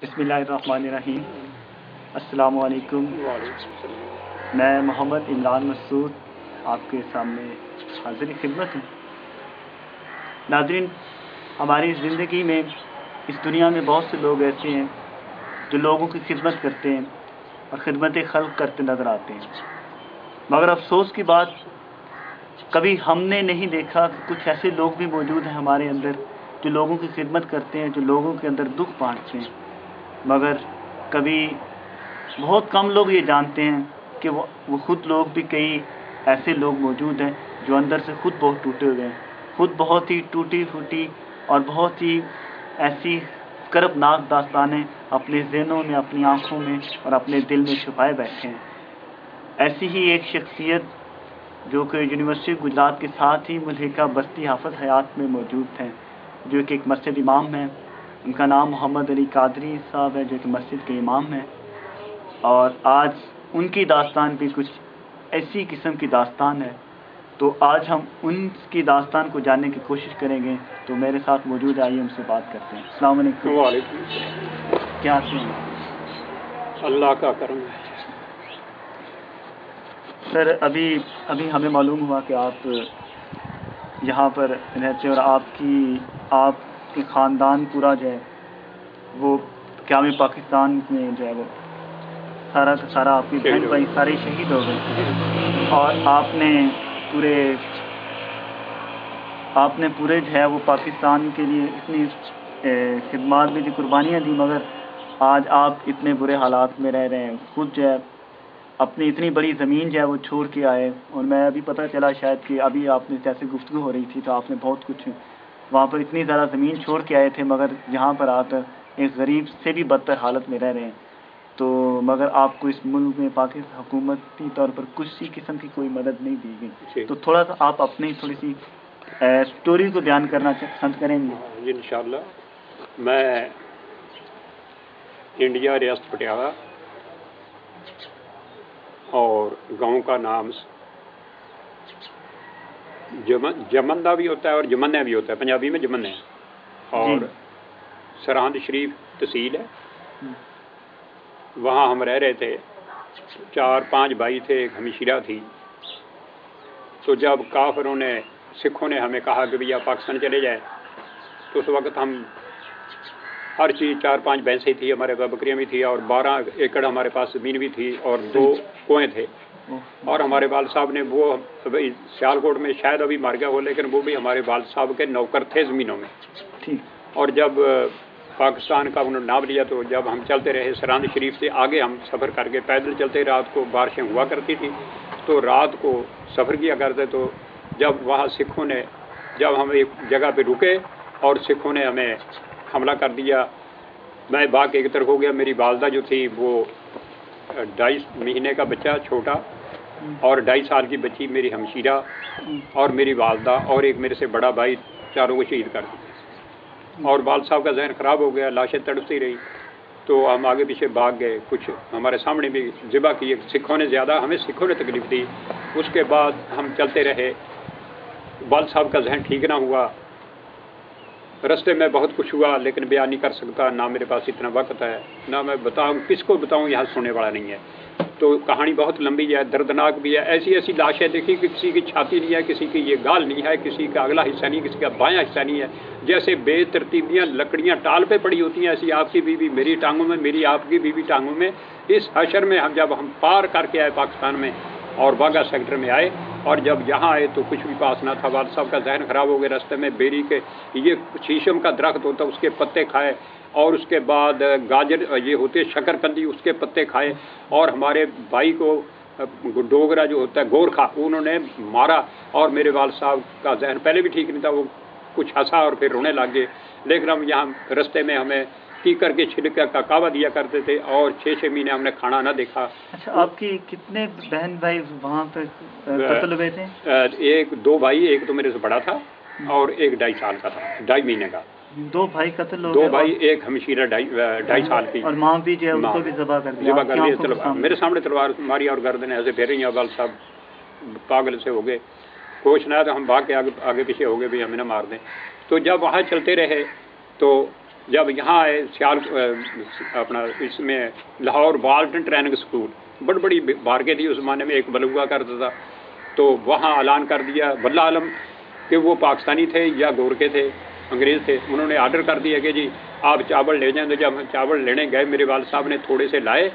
बिस्मिल्लाहिर्रहमानिर्रहीम। अस्सलामु अलैकुम। मैं मोहम्मद इमरान मसूद आपके सामने हाजिर खिदमत हूँ। नाज़रीन, हमारी ज़िंदगी में, इस दुनिया में बहुत से लोग ऐसे हैं जो लोगों की खिदमत करते हैं और खिदमत खल्क़ करते नज़र आते हैं, मगर अफसोस की बात, कभी हमने नहीं देखा कि कुछ ऐसे लोग भी मौजूद हैं हमारे अंदर जो लोगों की खिदमत करते हैं, जो लोगों के अंदर दुख बांटते हैं, मगर कभी बहुत कम लोग ये जानते हैं कि वो खुद लोग भी, कई ऐसे लोग मौजूद हैं जो अंदर से खुद बहुत टूटे हुए हैं, खुद बहुत ही टूटी फूटी और बहुत ही ऐसी करबनाक दास्तानें अपने ज़हनों में, अपनी आँखों में और अपने दिल में छुपाए बैठे हैं। ऐसी ही एक शख्सियत जो कि यूनिवर्सिटी गुजरात के साथ ही मुल्हिका बस्ती हाफिज़ हयात में मौजूद हैं, जो कि एक मस्जिद इमाम हैं। उनका नाम मोहम्मद अली कादरी साहब है, जो कि मस्जिद के इमाम हैं। और आज उनकी दास्तान भी कुछ ऐसी किस्म की दास्तान है, तो आज हम उनकी दास्तान को जानने की कोशिश करेंगे। तो मेरे साथ मौजूद, आइए उनसे बात करते हैं। अस्सलाम वालेकुम। वालेकुम सलाम। क्या हाल हैं? अल्लाह का करम है। सर, अभी हमें मालूम हुआ कि आप यहाँ पर रहते और आपके ख़ानदान पूरा जो है वो क़याम पाकिस्तान में जो है वो सारा का सारा, आपकी बहन भाई सारे शहीद हो गए और आपने पूरे जो है वो पाकिस्तान के लिए इतनी खिदमत भी दी, कुर्बानियाँ दी, मगर आज आप इतने बुरे हालात में रह रहे हैं। खुद जो है अपनी इतनी बड़ी ज़मीन जो है वो छोड़ के आए, और मैं अभी पता चला शायद कि अभी आपने जैसे गुफ्तगू हो रही थी तो आपने बहुत कुछ वहाँ पर इतनी ज़्यादा ज़मीन छोड़ के आए थे, मगर यहाँ पर आकर एक गरीब से भी बदतर हालत में रह रहे हैं। तो मगर आपको इस मुल्क में पाकिस्तान हुकूमती तौर पर कुछ सी किस्म की कोई मदद नहीं दी गई। तो थोड़ा सा आप अपनी थोड़ी सी स्टोरी को बयान करना पसंद करेंगे? इंशाअल्लाह। मैं इंडिया, रियासत पटियाला, और गांव का नाम जमंदा भी होता है और जमन्ना भी होता है, पंजाबी में जमन्ना है, और सरहद शरीफ तहसील है। वहाँ हम रह रहे थे, 4-5 भाई थे, एक हमीशिरा थी। तो जब काफिरों ने, सिखों ने हमें कहा कि भैया पाकिस्तान चले जाए, तो उस वक्त हम हर चीज़, 4-5 भैंसें थी हमारे, बकरियाँ भी थी, और 12 एकड़ हमारे पास ज़मीन भी थी, और 2 कुएँ थे। और हमारे वाल साहब ने, वो सियालकोट में शायद अभी मर गया हो, लेकिन वो भी हमारे वाल साहब के नौकर थे ज़मीनों में। और जब पाकिस्तान का उन्होंने नाम लिया, तो जब हम चलते रहे सरहद शरीफ से आगे, हम सफ़र करके पैदल चलते, रात को बारिशें हुआ करती थी, तो रात को सफ़र किया करते। तो जब वहाँ सिखों ने, जब हम एक जगह पे रुके और सिखों ने हमें हमला कर दिया, मैं भाग के एक तरफ हो गया। मेरी वालदा जो थी वो 2.5 महीने का बच्चा छोटा, और 2.5 साल की बच्ची मेरी हमशीरा, और मेरी वालदा, और एक मेरे से बड़ा भाई, चारों को शहीद कर दिया। और वाल साहब का जहन ख़राब हो गया, लाशें तड़पती रही, तो हम आगे पीछे भाग गए। कुछ हमारे सामने भी ज़िबा किए, सिखों ने ज़्यादा, हमें सिखों ने तकलीफ़ दी। उसके बाद हम चलते रहे, वाल साहब का जहन ठीक ना हुआ। रस्ते में बहुत कुछ हुआ, लेकिन बयान नहीं कर सकता, ना मेरे पास इतना वक्त है, ना मैं बताऊं, किसको बताऊं, यहाँ सुनने वाला नहीं है। तो कहानी बहुत लंबी है, दर्दनाक भी है। ऐसी ऐसी लाशें देखी कि किसी की छाती नहीं है, किसी की ये गाल नहीं है, किसी का अगला हिस्सा नहीं, किसी का बायां हिस्सा नहीं है। जैसे बेतरतीबियाँ लकड़ियाँ टाल पे पड़ी होती हैं, ऐसी आपकी बीवी मेरी टांगों में, मेरी आपकी बीवी टांगों में। इस हशर में जब हम पार करके आए पाकिस्तान में और वाघा सेक्टर में आए, और जब यहाँ आए तो कुछ भी पास ना था। वाल साहब का जहन ख़राब हो गया। रास्ते में बेरी के, ये शीशम का दरख्त होता, उसके पत्ते खाए, और उसके बाद गाजर, ये होते शकरकंदी, उसके पत्ते खाए। और हमारे भाई को डोगरा जो होता है, गोरखा, उन्होंने मारा। और मेरे वाल साहब का जहन पहले भी ठीक नहीं था, वो कुछ हंसा और फिर रोने लग गए। लेकिन हम यहाँ रास्ते में हमें कीकर के छिलके का कावा दिया करते थे, और 6-6 महीने हमने खाना ना देखा। अच्छा, आपकी कितने बहन भाई वहाँ पे कत्ल हुए थे? 1-2 भाई, एक तो मेरे से बड़ा था, और एक 2.5 साल का था, 2.5 महीने का। 2 भाई कत्ल हो गए? 2 भाई, एक हमीशिरा 2.5 साल की, और माँ भी जो है उनको भी ज़बह कर दिया। मेरे सामने तलवार मारी और गर्दन ऐसे फेर रही हैं। वाल साहब पागल से हो गए, कुछ ना, तो हम भाग के आगे पीछे हो गए भी हमें ना मार दें। तो जब वहाँ चलते रहे, तो جب یہاں آئے سیال اپنا اس میں لاہور والٹن ٹریننگ اسکول بڑی بڑی بارگیں تھی اس زمانے میں، ایک بل ہوا کرتا تھا، تو وہاں اعلان کر دیا واللہ عالم کہ وہ پاکستانی تھے یا گورکے تھے، انگریز تھے، انہوں نے آرڈر کر دیا کہ جی آپ چاول لے جائیں۔ تو جب چاول لینے گئے میرے والد صاحب نے تھوڑے سے لائے،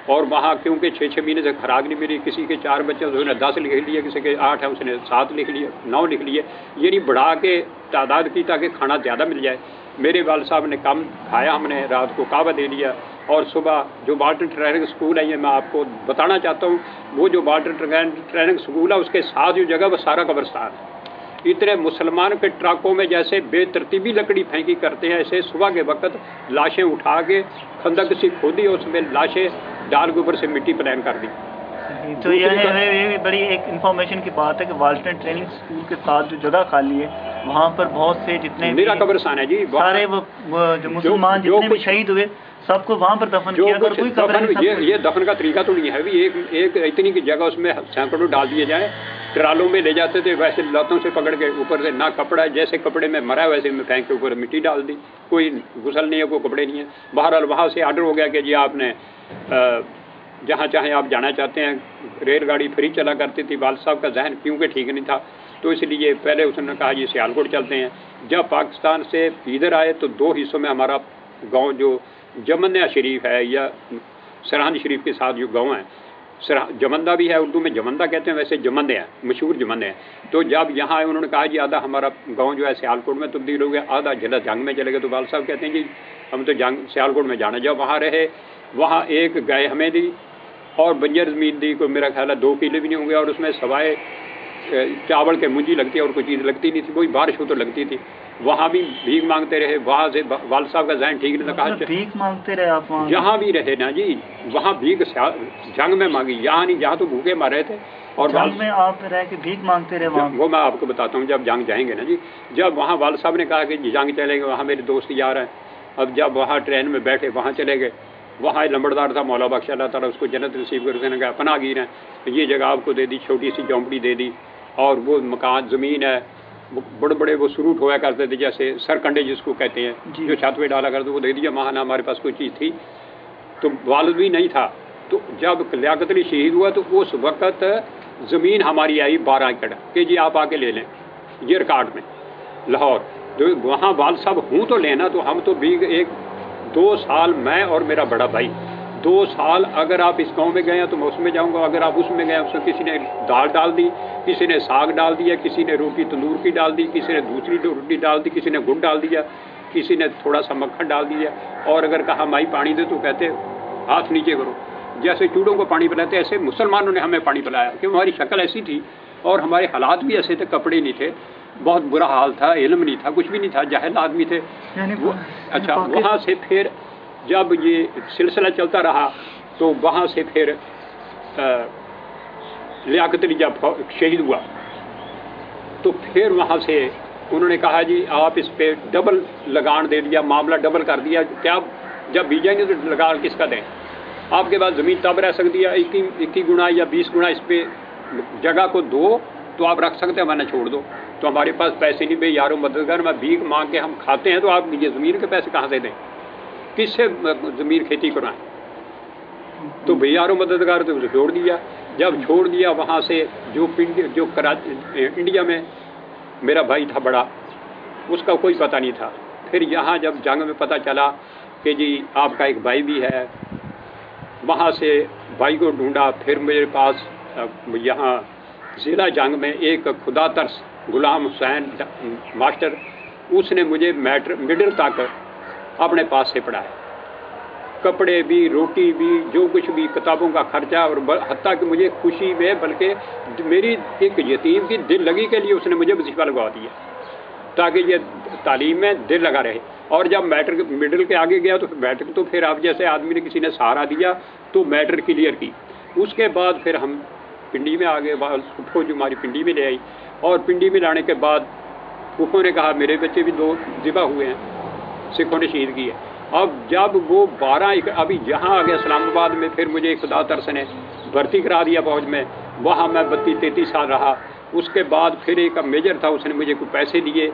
اور وہاں کیونکہ 6 مہینے سے خوراک نہیں ملی، کسی کے 4 بچے اس نے 10 لکھ لیے، کسی کے 8 ہیں اس نے 7 لکھ لیے، 9 لکھ لیے، یعنی بڑھا کے تعداد کی تاکہ کھانا زیادہ مل جائے۔ میرے والد صاحب نے کم کھایا، ہم نے رات کو کعبہ دے لیا، اور صبح جو والٹن ٹریننگ اسکول ہے یہ میں آپ کو بتانا چاہتا ہوں، وہ جو والٹن ٹریننگ اسکول ہے اس کے ساتھ جو جگہ وہ سارا قبرستان ہے۔ اتنے مسلمان کے ٹرکوں میں جیسے بے ترتیبی لکڑی پھینکی کرتے ہیں، ایسے صبح کے وقت لاشیں اٹھا کے خندق سی کھودی، اس میں لاشیں ڈال کے اوپر سے مٹی پلین کر دی۔ تو یہ بڑی ایک انفارمیشن کی بات ہے کہ والٹن ٹریننگ اسکول کے ساتھ جو جگہ خالی ہے وہاں پر بہت سے جتنے میرا قبرستان ہے جی، سارے وہ جو مسلمان جتنے بھی شہید ہوئے سب کو وہاں پر دفن کیا گیا۔ کوئی قبر نہیں، یہ دفن کا طریقہ تو نہیں ہے بھی ایک اتنی کی جگہ اس میں سینکڑوں ڈال دیے جائیں، ٹرالوں میں لے جاتے تھے، ویسے لاتوں سے پکڑ کے اوپر سے نہ کپڑا ہے، جیسے کپڑے میں مرا ہے ویسے میں پھینک کے اوپر مٹی ڈال دی، کوئی غسل نہیں ہے، کوئی کپڑے نہیں ہیں۔ بہرحال وہاں سے آرڈر ہو گیا کہ جی آپ نے جہاں چاہیں آپ جانا چاہتے ہیں، ریل گاڑی فری چلا کرتی تھی۔ والد صاحب کا ذہن کیونکہ ٹھیک نہیں تھا تو اس لیے پہلے اس نے کہا جی سیالکوٹ چلتے ہیں۔ جب پاکستان سے ادھر آئے تو 2 حصوں میں ہمارا گاؤں جو جمندہ شریف ہے یا سرہند شریف کے ساتھ جو گاؤں ہے، جمندہ بھی ہے، اردو میں جمندہ کہتے ہیں، ویسے جمندے ہیں، مشہور جمندے ہیں۔ تو جب یہاں آئے انہوں نے کہا جی آدھا ہمارا گاؤں جو ہے سیالکوٹ میں تبدیل ہو گیا، آدھا ضلع جنگ میں چلے گئے۔ تو والد صاحب کہتے ہیں جی ہم تو جنگ سیالکوٹ میں جانا۔ جب وہاں رہے وہاں ایک گائے ہمیں دی اور بنجر زمین دی، کوئی میرا خیال ہے 2 کلے بھی نہیں ہوں گے، اور اس میں سوائے چاول کے منجی لگتی ہے اور کوئی چیز لگتی نہیں تھی، وہی بارش ہو تو لگتی تھی۔ وہاں بھی بھیک مانگتے رہے، وہاں سے والد صاحب کا ذہن ٹھیک نہیں تھا، کہا بھیک مانگتے رہے آپ وہاں؟ جہاں بھی رہے نا جی، وہاں بھیک جنگ میں مانگی، یہاں نہیں، جہاں تو بھوکے مر رہے تھے۔ اور جنگ میں آپ رہ کے بھیک مانگتے رہے وہاں؟ وہ میں آپ کو بتاتا ہوں جب جنگ جائیں گے نا جی، جب وہاں والد صاحب نے کہا کہ جنگ چلیں گے، وہاں میرے دوست یار ہیں، اب جب وہاں ٹرین میں بیٹھے وہاں چلے گئے، وہاں لمبڑدار تھا مولا بخش، اللہ تعالیٰ اس کو جنت نصیب کر، اس نے کہا پناہ گیر ہیں، یہ جگہ آپ کو دے دی، چھوٹی سی جھونپڑی دے دی، اور وہ مکان زمین ہے، بڑے بڑے وہ سروٹ ہوا کرتے تھے جیسے سرکنڈے جس کو کہتے ہیں، جو چھت پہ ڈالا کرتے وہ دے دیا۔ وہاں نہ ہمارے پاس کوئی چیز تھی، تو والد بھی نہیں تھا۔ تو جب لیاقت علی شہید ہوا تو اس وقت زمین ہماری آئی 12 ایکڑ کہ جی آپ آ کے لے لیں، یہ ریکارڈ میں لاہور۔ تو وہاں والد صاحب ہوں تو لینا، تو ہم تو بھی 2 سال میں اور میرا بڑا بھائی 2 سال، اگر آپ اس گاؤں میں گئے ہیں تو میں اس میں جاؤں گا، اگر آپ اس میں گئے اس میں کسی نے دال ڈال دی، کسی نے ساگ ڈال دیا، کسی نے روٹی تندور کی ڈال دی، کسی نے دوسری روٹی ڈال دی، کسی نے گڑ ڈال دیا، کسی نے تھوڑا سا مکھن ڈال دیا، اور اگر کہا مائی پانی دے تو کہتے ہاتھ نیچے کرو، جیسے چوڑوں کو پانی پلاتے ایسے مسلمانوں نے ہمیں پانی پلایا، کہ ہماری شکل ایسی تھی اور ہمارے حالات بھی ایسے تھے، کپڑے نہیں تھے، بہت برا حال تھا، علم نہیں تھا، کچھ بھی نہیں تھا، جاہل آدمی تھے۔ اچھا وہاں سے پھر جب یہ سلسلہ چلتا رہا تو وہاں سے پھر لیاقت علی جب شہید ہوا تو پھر وہاں سے انہوں نے کہا جی آپ اس پہ ڈبل لگان دے دیا، معاملہ ڈبل کر دیا، کیا جب بیجیں گے تو لگان کس کا دیں؟ آپ کے پاس زمین تب رہ سکتی ہے 21 گنا یا 20 گنا، اس پہ جگہ کو دو تو آپ رکھ سکتے ہیں، ورنہ چھوڑ دو۔ تو ہمارے پاس پیسے نہیں، بھائی یارو مددگار، میں بھیک مانگ کے ہم کھاتے ہیں، تو آپ یہ زمین کے پیسے کہاں سے دیں؟ کس سے زمین کھیتی کرائیں؟ تو بھائی یارو مددگار تو چھوڑ دیا۔ جب چھوڑ دیا وہاں سے جو انڈیا میں میرا بھائی تھا بڑا، اس کا کوئی پتہ نہیں تھا۔ پھر یہاں جب جنگ میں پتہ چلا کہ جی آپ کا ایک بھائی بھی ہے، وہاں سے بھائی کو ڈھونڈا، پھر میرے پاس یہاں ضلع جنگ میں ایک خدا ترس غلام حسین ماسٹر، اس نے مجھے مڈل تک اپنے پاس سے پڑھایا، کپڑے بھی، روٹی بھی، جو کچھ بھی، کتابوں کا خرچہ، اور حتیٰ کہ مجھے خوشی میں بلکہ میری ایک یتیم کی دل لگی کے لیے اس نے مجھے وظیفہ لگوا دیا تاکہ یہ تعلیم میں دل لگا رہے۔ اور جب میٹرک مڈل کے آگے گیا تو میٹرک تو پھر آپ جیسے آدمی نے کسی نے سہارا دیا تو میٹرک کلیئر کی۔ اس کے بعد پھر ہم پنڈی میں آ گئے، پھوپھو جو ہماری پنڈی میں لے آئی، اور پنڈی میں لانے کے بعد پھوپھو نے کہا میرے بچے بھی 2 ذبح ہوئے ہیں، سکھوں نے شہید کی ہے۔ اب جب وہ 12 ابھی یہاں آ گیا اسلام آباد میں، پھر مجھے خدا ترس نے بھرتی کرا دیا فوج میں، وہاں میں 32-33 سال رہا۔ اس کے بعد پھر ایک میجر تھا، اس نے مجھے کچھ پیسے دیے،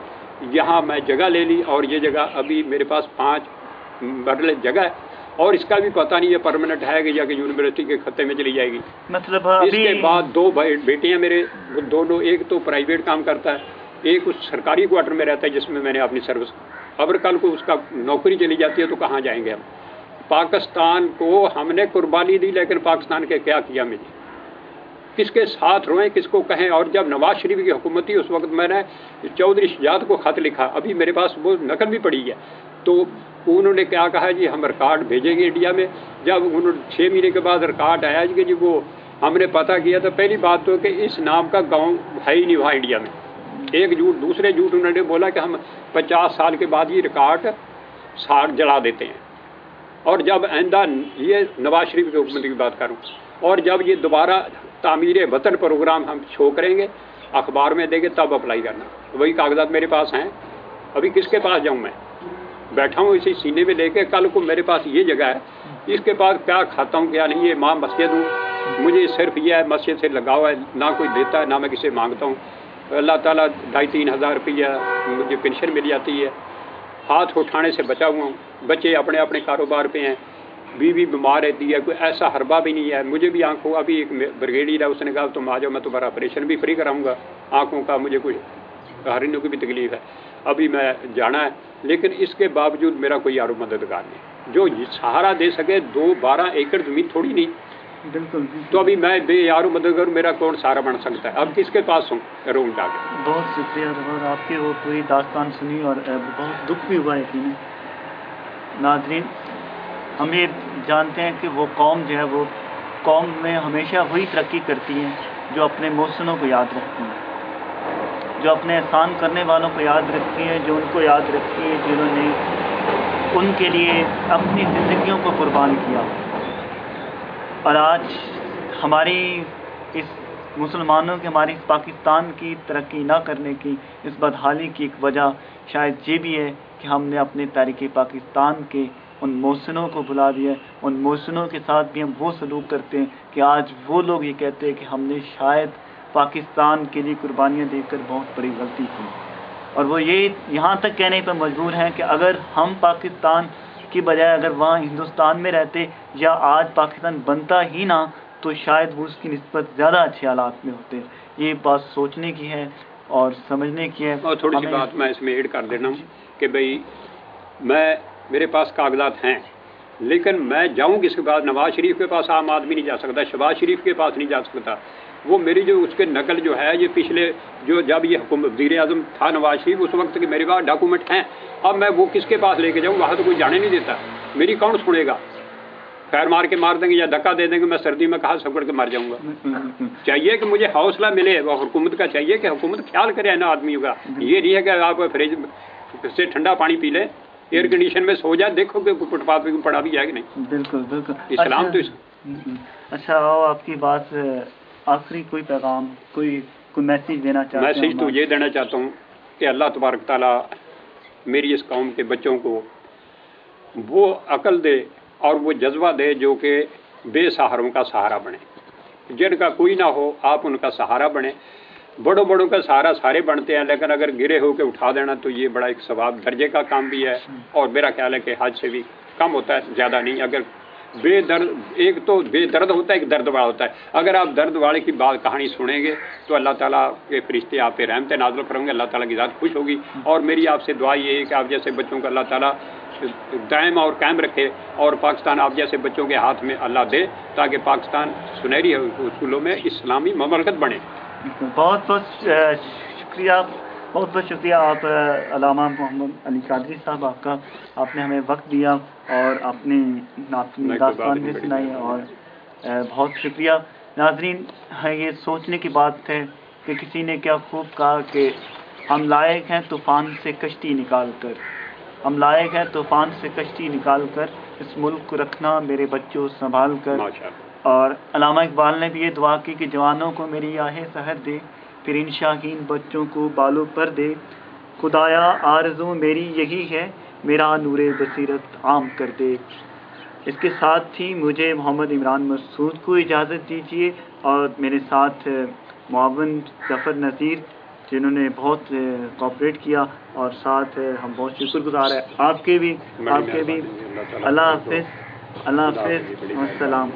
यहाँ मैं जगह ले ली और ये जगह अभी मेरे पास 5 मरले जगह है और इसका भी पता नहीं है परमानेंट है कि या कि यूनिवर्सिटी के खत्ते में चली जाएगी। मतलब इसके बाद 2 बेटे हैं मेरे, दोनों, एक तो प्राइवेट काम करता है, एक उस सरकारी क्वार्टर में रहता है जिसमें मैंने अपनी सर्विस, अगर कल को उसका नौकरी चली जाती है तो कहाँ जाएंगे हम। पाकिस्तान को हमने कुर्बानी दी, लेकिन पाकिस्तान के क्या किया मुझे, किसके साथ रोएं, किसको कहें। और जब नवाज शरीफ की हुकूमत थी उस वक्त मैंने चौधरी शजात को खत लिखा, अभी मेरे पास वो नकल भी पड़ी है, तो उन्होंने क्या कहा जी हम रिकॉर्ड भेजेंगे इंडिया में। जब उन्होंने 6 महीने के बाद रिकॉर्ड आया कि जी वो हमने पता किया, तो पहली बात तो कि इस नाम का गांव है ही नहीं वहाँ इंडिया में। एक झूठ, दूसरे झूठ उन्होंने बोला कि हम 50 साल के बाद ये रिकॉर्ड साड़ जला देते हैं। और जब आइंदा, ये नवाज शरीफ की हुकूमत की बात करूँ, और जब ये दोबारा तामीर वतन प्रोग्राम हम शो करेंगे, अखबार में देंगे, तब अप्लाई करना। वही कागजात मेरे पास हैं, अभी किसके पास जाऊँ मैं, बैठा हूँ इसी सीने में लेके। कल को मेरे पास ये जगह है, इसके पास क्या खाता हूँ क्या नहीं, ये माँ मस्जिद हूँ, मुझे सिर्फ यह है मस्जिद से लगाव है, ना कोई देता है ना मैं किसे मांगता हूँ। अल्लाह ताला 2,500-3 हज़ार रुपया मुझे पेंशन मिल जाती है, हाथ उठाने से बचा हुआ हूँ। बच्चे अपने अपने कारोबार पे हैं, बीवी बीमार रहती है, कोई ऐसा हरबा भी नहीं है। मुझे भी आंखों, अभी एक ब्रिगेडियर है, उसने कहा तुम आ जाओ, मैं तुम्हारा ऑपरेशन भी फ्री कराऊंगा आंखों का, मुझे कुछ हरिनों की भी तकलीफ है, अभी मैं जाना है। लेकिन इसके बावजूद मेरा कोई आरो मददगार नहीं जो सहारा दे सके। 12 एकड़ जमीन थोड़ी नहीं, बिल्कुल। तो अभी मैं बेयारो मददगार, मेरा कौन सहारा बन सकता है, अब किसके पास हूँ रूम डाके। बहुत शुक्रिया, और आपकी वो पूरी दास्तान सुनी और बहुत दुख भी हुआ यकीन। नाज़रीन, हम ये जानते हैं कि वो कौम जो है, वो कौम में हमेशा वही तरक्की करती है जो अपने मोहसिनों को याद रखती है, जो अपने एहसान करने वालों को याद रखती है, जो उनको याद रखती है जिन्होंने उनके लिए अपनी ज़िंदगियों को कुर्बान किया। और आज हमारी इस मुसलमानों की, हमारी इस पाकिस्तान की तरक्की ना करने की, इस बदहाली की एक वजह शायद ये भी है कि हमने अपने तारीख़ पाकिस्तान के उन मोहसिनों को बुला दिया। उन मोहसिनों के साथ भी हम वो सलूक करते हैं कि आज वो लोग ये कहते हैं कि हमने शायद पाकिस्तान के लिए कुर्बानियाँ देकर बहुत बड़ी गलती की। और वो ये यहाँ तक कहने पर मजबूर हैं कि अगर हम पाकिस्तान की बजाय अगर वहाँ हिंदुस्तान में रहते, या आज पाकिस्तान बनता ही ना, तो शायद वो उसकी निस्बत ज़्यादा अच्छे हालात में होते। ये बात सोचने की है और समझने की है। और थोड़ी सी बात मैं इसमें ऐड कर देना हूँ कि भाई मेरे पास कागजात हैं, लेकिन मैं जाऊँ किसके पास। नवाज शरीफ के पास आम आदमी नहीं जा सकता, शहबाज शरीफ के पास नहीं जा सकता। वो मेरी जो उसके नकल जो है, ये पिछले जो जब ये वज़ीर आज़म था नवाज शरीफ, उस वक्त के मेरे पास डॉक्यूमेंट हैं। अब मैं वो किसके पास लेके जाऊँ, वहाँ तो कोई जाने नहीं देता, मेरी कौन सुनेगा। खैर मार के मार देंगे या धक्का दे देंगे, मैं सर्दी में कहाँ सकड़ के मर जाऊँगा। चाहिए कि मुझे हौसला मिले, वो हुकूमत का चाहिए कि हुकूमत ख्याल करे ना आदमियों का। ये नहीं है कि आप फ्रिज से ठंडा पानी पी लें, एयर कंडीशन में सो जाए, देखो कि फुटपाथ पे पड़ा भी है कि नहीं। बिल्कुल बिल्कुल। इस्लाम तो अच्छा, आओ आपकी बात, आखिरी कोई पैगाम, कोई मैसेज देना चाहते हैं? मैसेज तो ये देना चाहता हूँ कि अल्लाह तबारक ताला मेरी इस कौम के बच्चों को वो अकल दे और वो जज्बा दे जो कि बेसहारों का सहारा बने। जिनका कोई ना हो आप उनका सहारा बने। बड़ों बड़ों का सहारा सारे बनते हैं, लेकिन अगर गिरे हो के उठा देना तो ये बड़ा एक सवाब दर्जे का काम भी है, और मेरा ख्याल है कि हज से भी कम होता है, ज़्यादा नहीं। अगर बेदर्द, एक तो बेदर्द होता है, एक दर्द वाला होता है। अगर आप दर्द वाले की बात कहानी सुनेंगे तो अल्लाह ताला के फरिश्ते आप पे रहमतें नाज़िल करेंगे, अल्लाह ताला की ज़ात खुश होगी। और मेरी आपसे दुआ ये है कि आप जैसे बच्चों को अल्लाह ताला दायम और कायम रखे, और पाकिस्तान आप जैसे बच्चों के हाथ में अल्लाह दे, ताकि पाकिस्तान सुनहरी उसूलों में इस्लामी ममलकत बने। बहुत बहुत शुक्रिया, बहुत बहुत शुक्रिया आप अल्लामा मोहम्मद अली कादरी साहब, आपने हमें वक्त दिया और अपनी दास्तान भी सुनाई, और बहुत शुक्रिया। नाज़रीन, ये सोचने की बात है कि किसी ने क्या खूब कहा कि हम लायक हैं तूफ़ान से कश्ती निकाल कर, हम लायक हैं तूफ़ान से कश्ती निकाल कर, इस मुल्क को रखना मेरे बच्चों संभाल कर। और अल्लामा इकबाल ने भी ये दुआ की कि जवानों को मेरी आहें सहर दे, फिर इन शाहीन बच्चों को बालों पर दे। खुदाया आरज़ू मेरी यही है, मेरा नूरे बसीरत आम कर दे। इसके साथ ही मुझे मोहम्मद इमरान मसूद को इजाज़त दीजिए, और मेरे साथ मुआविन ज़फ़र नज़ीर جنہوں نے بہت کوآپریٹ کیا، اور ساتھ ہم بہت شکر گزار ہیں آپ کے بھی. اللہ حافظ. اللہ حافظ. السلام.